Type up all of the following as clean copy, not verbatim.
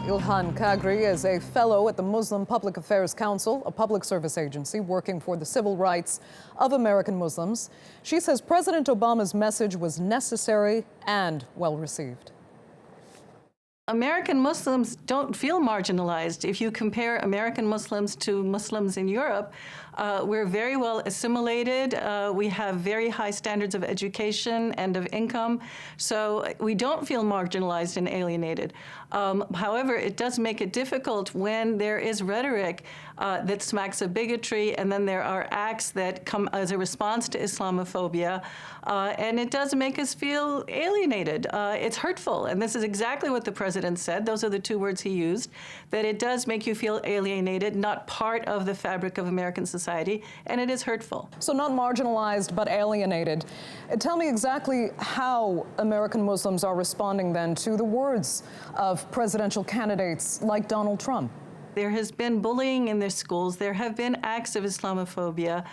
Ilhan Cagri is a fellow at the Muslim Public Affairs Council, a public service agency working for the civil rights of American Muslims. She says President Obama's message was necessary and well received. American Muslims don't feel marginalized. If you compare American Muslims to Muslims in Europe, we're very well assimilated. We have very high standards of education and of income, so we don't feel marginalized and alienated. However, it does make it difficult when there is rhetoric that smacks of bigotry, and then there are acts that come as a response to Islamophobia, and it does make us feel alienated. It's hurtful, and this is exactly what the president said. Those are the two words he used, that it does make you feel alienated, not part of the fabric of American society, and it is hurtful. So not marginalized, but alienated. Tell me exactly how American Muslims are responding then to the words of presidential candidates like Donald Trump. There has been bullying in their schools. There have been acts of Islamophobia.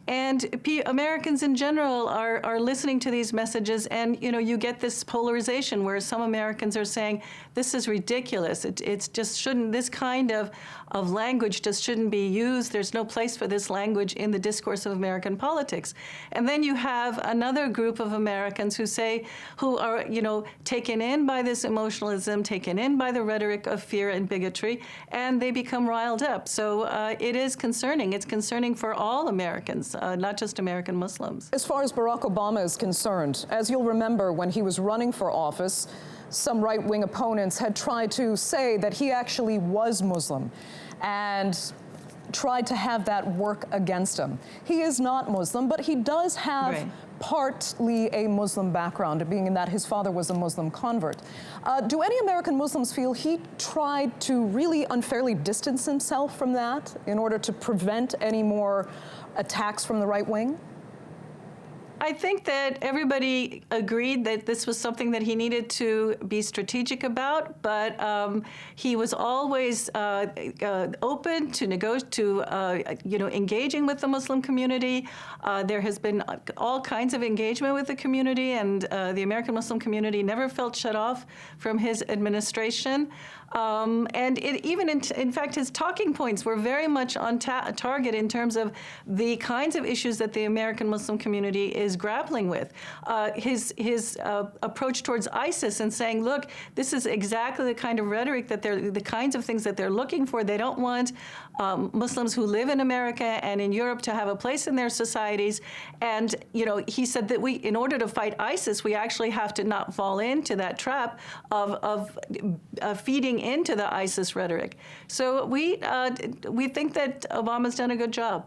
And Americans in general are listening to these messages, and you get this polarization where some Americans are saying, this is ridiculous. It's just shouldn't, this kind of language just shouldn't be used. There's no place for this language in the discourse of American politics. And then you have another group of Americans who are taken in by this emotionalism, taken in by the rhetoric of fear and bigotry, and they become riled up. So it is concerning. It's concerning for all Americans, not just American Muslims. As far as Barack Obama is concerned, as you'll remember, when he was running for office, some right-wing opponents had tried to say that he actually was Muslim and tried to have that work against him. He is not Muslim, but he does have partly a Muslim background, being in that his father was a Muslim convert. Do any American Muslims feel he tried to really unfairly distance himself from that in order to prevent any more attacks from the right wing? I think that everybody agreed that this was something that he needed to be strategic about, but he was always open to engaging with the Muslim community. There has been all kinds of engagement with the community, and the American Muslim community never felt shut off from his administration. And in fact, his talking points were very much on target in terms of the kinds of issues that the American Muslim community is grappling with. His approach towards ISIS and saying, look, this is exactly the kind of rhetoric that the kinds of things that they're looking for. They don't want Muslims who live in America and in Europe to have a place in their societies. And he said that in order to fight ISIS, we actually have to not fall into that trap of feeding into the ISIS rhetoric. So we think that Obama's done a good job.